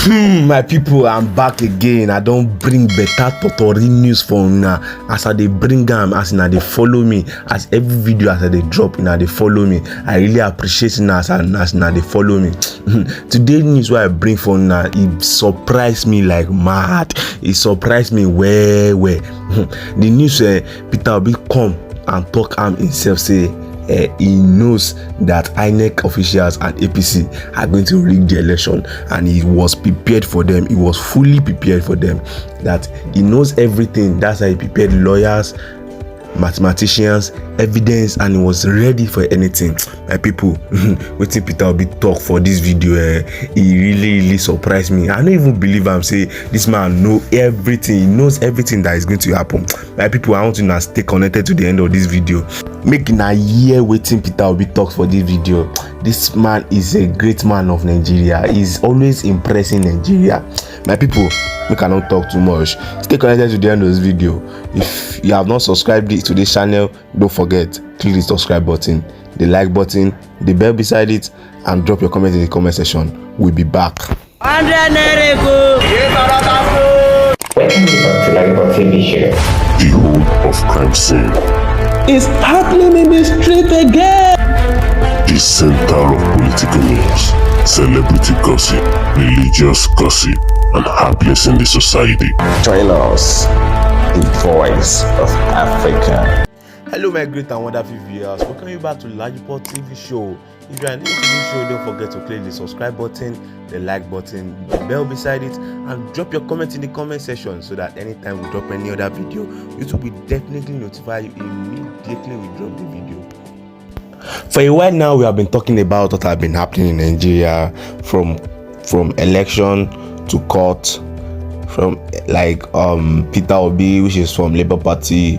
My people, I'm back again. I don't bring better totori news for now. As I they bring them, as now they follow me. As every video as they drop, now they follow me. I really appreciate now as now they follow me. Today news what I bring for now, it surprised me like mad. It surprised me where. The news Peter Obi come and talk himself say. He knows that Inec officials and APC are going to rig the election, and he was prepared for them. He was fully prepared for them. That he knows everything. That's why he prepared lawyers, mathematicians, evidence, and he was ready for anything. My people, waiting Peter Obi talk for this video, he really surprised me. I don't even believe I'm saying this man know everything. He knows everything that is going to happen. My people, I want you to stay connected to the end of this video. Making a year waiting Peter Obi talk for this video. This man is a great man of Nigeria. He's always impressing Nigeria. My people, we cannot talk too much. Stay connected to the end of this video. If you have not subscribed to this channel, don't forget, click the subscribe button, the like button, the bell beside it, and drop your comment in the comment section. We'll be back. Welcome to Like TV show. The whole of crime scene is happening in the street again. The center of political news, celebrity gossip, religious gossip, and happiness in the society. Join us, the voice of Africa. Hello my great and wonderful viewers, welcome you back to Lajipot TV show. If you are new to this show, don't forget to click the subscribe button, the like button, the bell beside it, and drop your comment in the comment section so that anytime we drop any other video, YouTube will definitely notify you immediately we drop the video. For a while now, we have been talking about what has been happening in Nigeria, from election to court, from like Peter Obi, which is from Labour Party,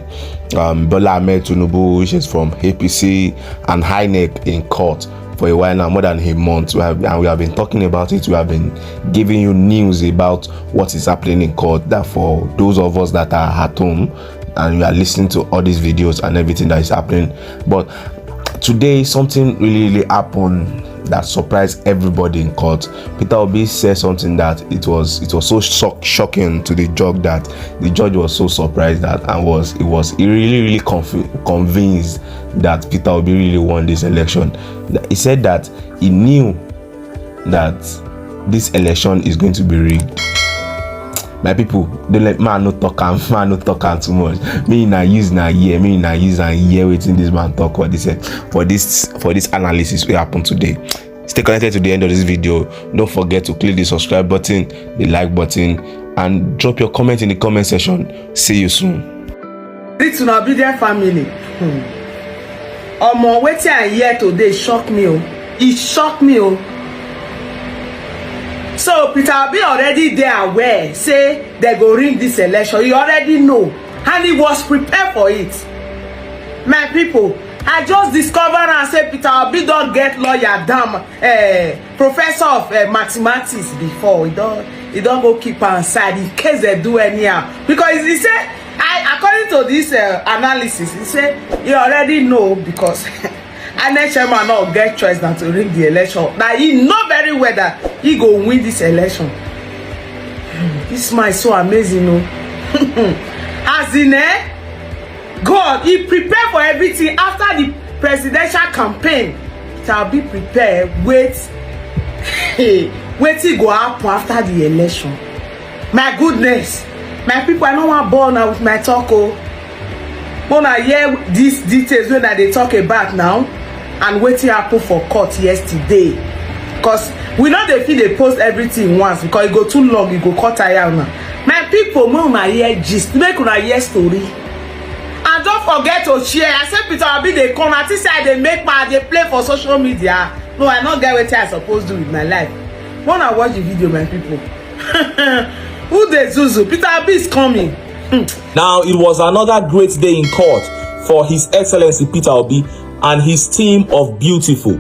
BOLA TINUBU, which is from APC, and Inec in court for a while now, more than a month. We have been talking about it. We have been giving you news about what is happening in court. That for those of us that are at home and we are listening to all these videos and everything that is happening, but today something really happened that surprised everybody in court. Peter Obi said something that it was so shocking to the judge that the judge was so surprised that he really convinced that Peter Obi really won this election. He said that he knew that this election is going to be rigged. My people, don't let man no talk too much. Me na use and hear waiting this man talk for this analysis will happen today. Stay connected to the end of this video. Don't forget to click the subscribe button, the like button, and drop your comment in the comment section. See you soon. This will be their family. Wetin I hear today shock me. It shocked me. So Peter Obi already there aware, say they go ring this election. He already know, and he was prepared for it. My people, I just discovered and say Peter Obi don't get lawyer, professor of mathematics before. He don't go keep on side in case they do anyhow. Because he said, according to this analysis, he said he already know because Inec chairman not get choice than to rig the election. Now he know very well that he go win this election. This man is so amazing, no? As in God, he prepared for everything after the presidential campaign. Shall be prepared. Wait till go happen after the election. My goodness, my people, I don't want born now with my talk. When I hear these details when they talk about now, and waiting happen for court yesterday, because we know they feel they post everything once because it go too long, it go cut tire now. My people, when I hear gist, make una hear story. And don't forget to share. I said Peter Obi they come at this side, they make my they play for social media. No, I not get what I supposed to do with my life. When I watch the video, my people, who they Zuzu? Peter Obi is coming. Now it was another great day in court for His Excellency Peter Obi and his team of beautiful,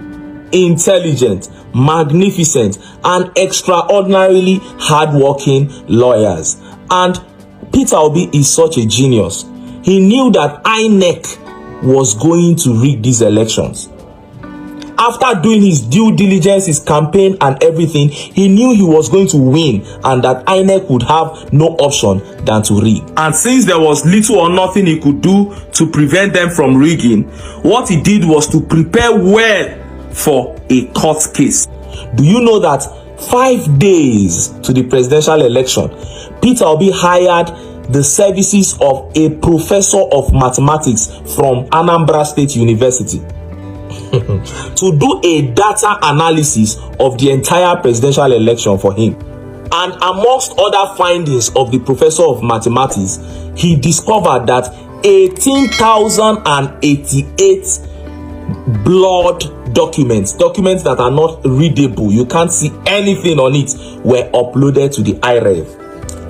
intelligent, magnificent, and extraordinarily hardworking lawyers. And Peter Obi is such a genius. He knew that INEC was going to rig these elections. after doing his due diligence, his campaign and everything, he knew he was going to win and that INEC would have no option than to rig. And since there was little or nothing he could do to prevent them from rigging, what he did was to prepare well for a court case. Do you know that 5 days to the presidential election, Peter Obi hired the services of a professor of mathematics from Anambra State University to do a data analysis of the entire presidential election for him. And amongst other findings of the professor of mathematics, he discovered that 18,088 blood documents that are not readable, you can't see anything on it, were uploaded to the IREV.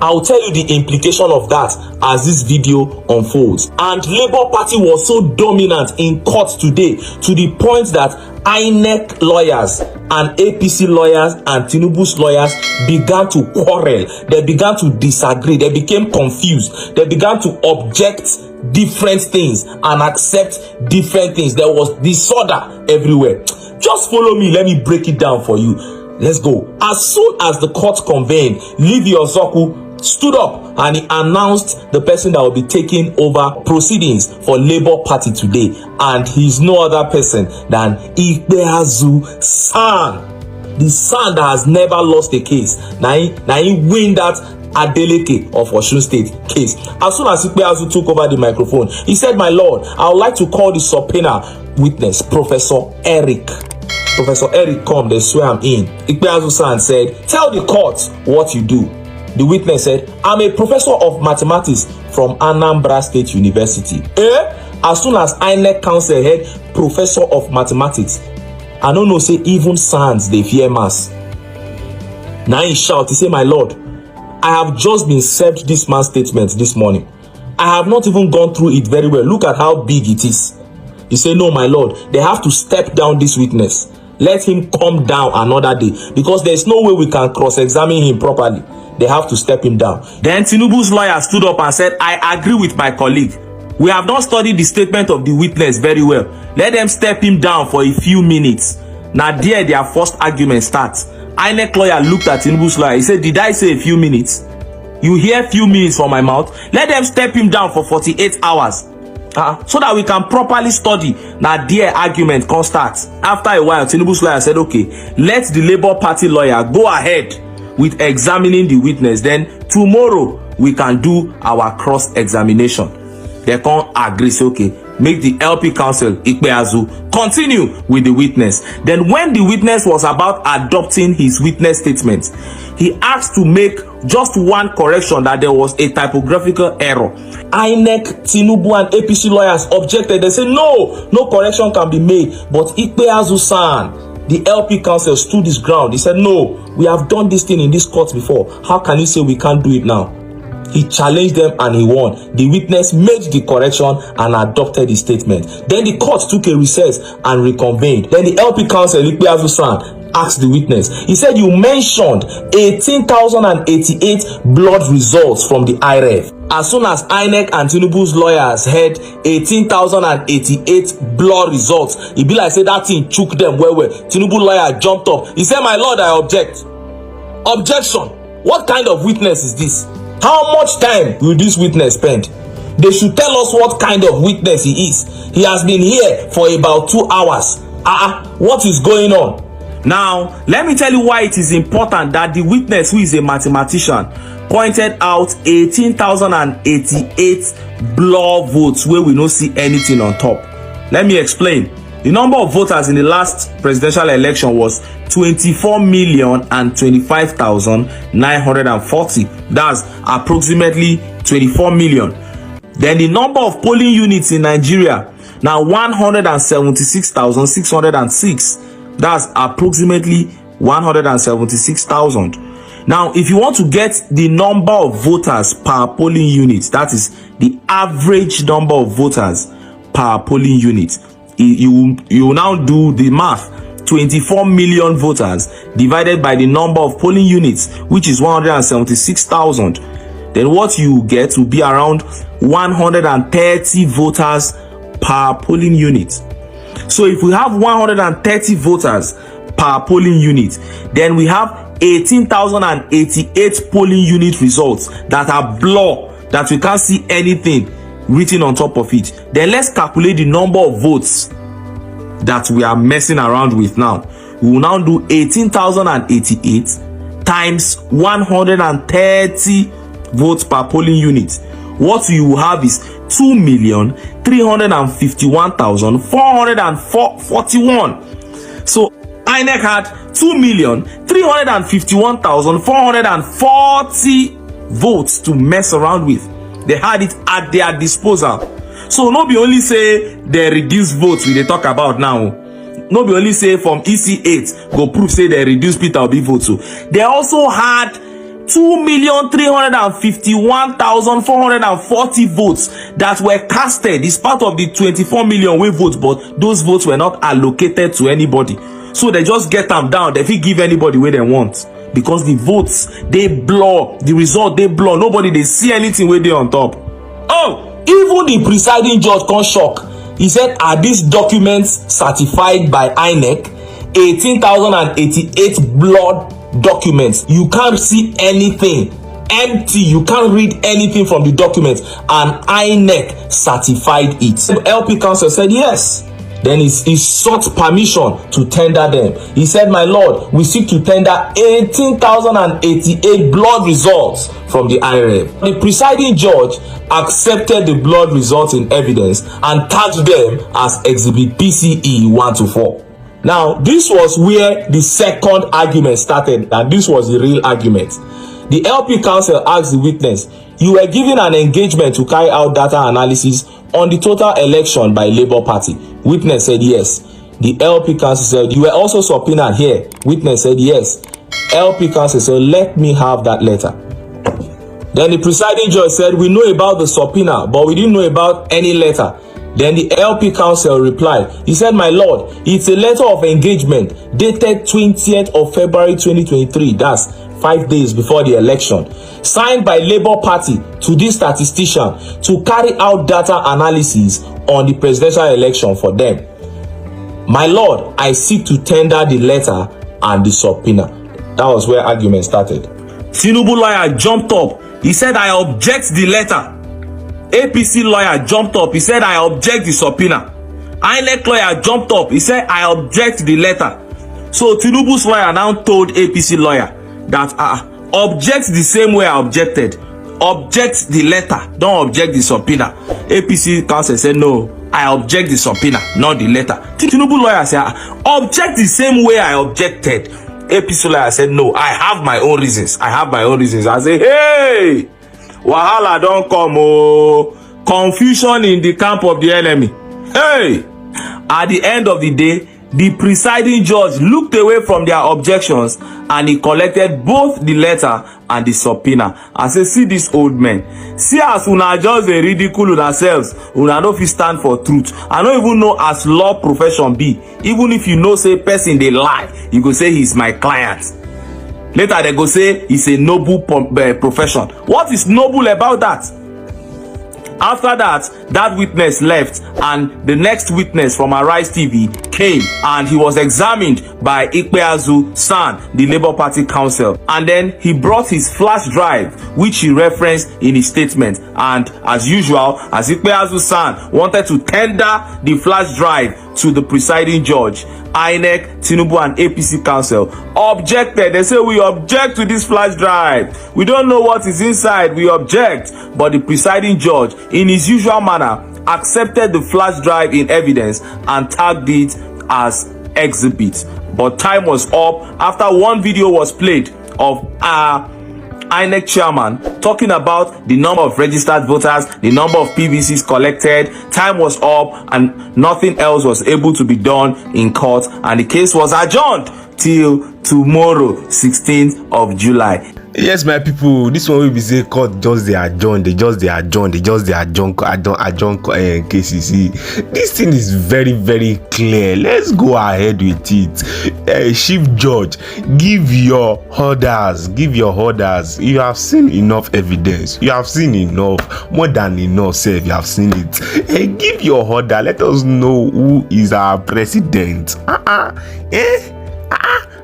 I'll tell you the implication of that as this video unfolds. And Labour Party was so dominant in court today to the point that INEC lawyers and APC lawyers and Tinubu's lawyers began to quarrel. They began to disagree. They became confused. They began to object different things and accept different things. There was disorder everywhere. Just follow me. Let me break it down for you. Let's go. As soon as the court convened, Livy Ozoku stood up and he announced the person that will be taking over proceedings for Labour Party today, and he's no other person than Ikpeazu San, the son that has never lost a case. Now he win that Adeleke of Osun State case. As soon as Ikpeazu took over the microphone, he said, "My lord, I would like to call the subpoena witness, Professor Eric." Professor Eric come, they swear I'm in. Ikpeazu San said, "Tell the court what you do." The witness said, "I'm a professor of mathematics from Anambra State University." As soon as INEC counsel heard professor of mathematics, I don't know, say even sons they fear mass. Now he shout, he say, "My lord, I have just been served this man's statement this morning. I have not even gone through it very well. Look at how big it is." He said, "No, my lord, they have to step down this witness. Let him come down another day because there's no way we can cross-examine him properly. They have to step him down." Then Tinubu's lawyer stood up and said, "I agree with my colleague. We have not studied the statement of the witness very well. Let them step him down for a few minutes." Now there their first argument starts. INEC lawyer looked at Tinubu's lawyer. He said, "Did I say a few minutes? You hear few minutes from my mouth? Let them step him down for 48 hours. So that we can properly study." Now their argument can start. After a while, Tinubu's lawyer said, "Okay, let the Labour Party lawyer go ahead with examining the witness. Then tomorrow we can do our cross-examination." They can't agree. Say, "Okay, make the LP counsel Ikpeazu continue with the witness." Then when the witness was about adopting his witness statement, he asked to make just one correction, that there was a typographical error. INEC, Tinubu and APC lawyers objected. They said, no correction can be made. But Ikpeazu San, the LP counsel, stood his ground. He said, "No, we have done this thing in this court before. How can you say we can't do it now?" He challenged them and he won. The witness made the correction and adopted the statement. Then the court took a recess and reconvened. Then the LP counsel, Ikpeazu San, asked the witness. He said, "You mentioned 18,088 blood results from the IREV." As soon as INEC and Tinubu's lawyers heard 18,088 blood results, it be like say that thing chook them well. Tinubu lawyer jumped up. He said, "My lord, I object." Objection. What kind of witness is this? How much time will this witness spend? They should tell us what kind of witness he is. He has been here for about 2 hours. What is going on? Now, let me tell you why it is important that the witness, who is a mathematician, pointed out 18,088 blood votes where we don't see anything on top. Let me explain. The number of voters in the last presidential election was 24,025,940. That's approximately 24 million. Then the number of polling units in Nigeria, now 176,606. That's approximately 176,000. Now, if you want to get the number of voters per polling unit, that is the average number of voters per polling unit, you now do the math. 24 million voters divided by the number of polling units, which is 176,000. Then what you get will be around 130 voters per polling unit. So if we have 130 voters per polling unit, then we have 18,088 polling unit results that are blur, that we can't see anything written on top of it. Then let's calculate the number of votes that we are messing around with now. We will now do 18,088 times 130 votes per polling unit. What you will have is 2,351,441. So INEC had 2,351,440 votes to mess around with. They had it at their disposal. So no be only say they reduce votes we they talk about now. No be only say from EC8 go prove say they reduce Peter Obi votes. So they also had 2,351,440 votes that were casted. It's part of the 24 million way votes, but those votes were not allocated to anybody. So they just get them down. They fit give anybody where they want, because the votes they blur, the result they blur. Nobody they see anything where they on top. Oh, even the presiding judge can't shock. He said, are these documents certified by INEC? 18,088 blurred documents. You can't see anything. Empty. You can't read anything from the documents. And INEC certified it. The LP council said yes. Then he sought permission to tender them. He said, my lord, we seek to tender 18,088 blood results from the IRF. The presiding judge accepted the blood results in evidence and tagged them as exhibit PCE 1-4. Now, this was where the second argument started, and this was the real argument. The LP council asked the witness, you were given an engagement to carry out data analysis on the total election by Labour Party. Witness said yes. The LP council said, you were also subpoenaed here. Witness said yes. LP council said, let me have that letter. Then the presiding judge said, we know about the subpoena, but we didn't know about any letter. Then the LP council replied. He said, my lord, it's a letter of engagement dated 20th of February 2023. That's 5 days before the election, signed by Labour Party to this statistician to carry out data analysis on the presidential election for them. My lord, I seek to tender the letter and the subpoena. That was where argument started. Tinubu lawyer jumped up. He said, I object the letter. APC lawyer jumped up. He said, I object the subpoena. INEC lawyer jumped up. He said, I object the letter. So Tinubu's lawyer now told APC lawyer that object the same way I objected. Object the letter. Don't object the subpoena. APC counsel said, no, I object the subpoena, not the letter. Tinubu lawyer said, object the same way I objected. APC lawyer said, no, I have my own reasons. I have my own reasons. I say, hey, wahala don't come. Oh, confusion in the camp of the enemy. Hey, at the end of the day, the presiding judge looked away from their objections and he collected both the letter and the subpoena. I say, see this old man. See as una just a ridicule themselves. Una no fit stand for truth. I don't even know as law profession be. Even if you know say person they lie, you go say he's my client. Later they go say it's a noble profession. What is noble about that? After that witness left and the next witness from Arise TV came and he was examined by Ikpeazu San, the Labour Party counsel. And then he brought his flash drive, which he referenced in his statement. And as usual, as Ikpeazu San wanted to tender the flash drive to the presiding judge, INEC, Tinubu and APC council objected. They say, we object to this flash drive. We don't know what is inside. We object. But the presiding judge, in his usual manner, accepted the flash drive in evidence and tagged it as exhibit. But time was up after one video was played of INEC chairman talking about the number of registered voters, the number of PVCs collected. Time was up and nothing else was able to be done in court, and the case was adjourned till tomorrow 16th of July. Yes, my people, this one will be say court just they adjourn cases. See, this thing is very, very clear. Let's go ahead with it. Chief Judge, give your orders. You have seen enough evidence. You have seen enough, more than enough. Sir, you have seen it. Give your order. Let us know who is our president.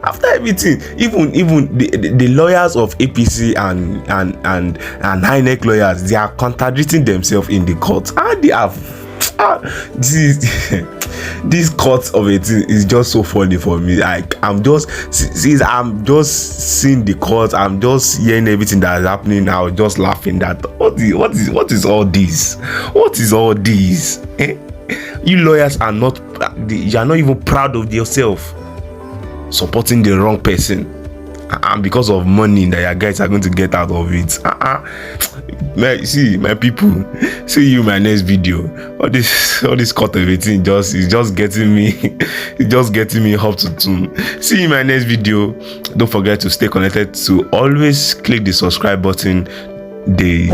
After everything, even the lawyers of APC and Inec lawyers, they are contradicting themselves in the court. They have this court of a thing is just so funny for me. Like, I'm just seeing the court, I'm just hearing everything that is happening now, just laughing that what is all this? What is all this? You lawyers are not, you are not even proud of yourself, supporting the wrong person, and because of money that your guys are going to get out of it. See, my people, see you in my next video. All this court of everything is just getting me up to tune. See you in my next video. Don't forget to stay connected, to always click the subscribe button, the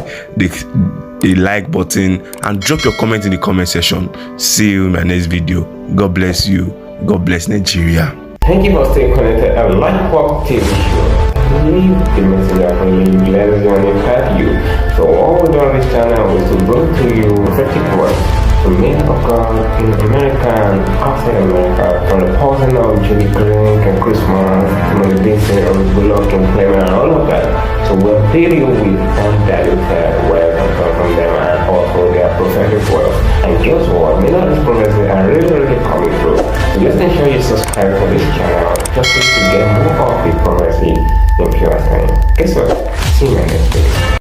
like button, and drop your comment in the comment section. See you in my next video. God bless you. God bless Nigeria. Thank you for staying connected and LifeWalk TV show. Leave the message for you, bless you and impact you. So all we do on this channel is to bring to you prophetic words from men of God in America and outside America, from the person of Julie Green and Christmas, from the Vincent of Bullock and Clement and all of that. So we'll update you with undiluted words from them, and also their prophetic words. And guess what? Many of these prophecies are really coming through. So just ensure you subscribe to this channel just to get more of the prophecy in pure time. Guess what? See you in the next video.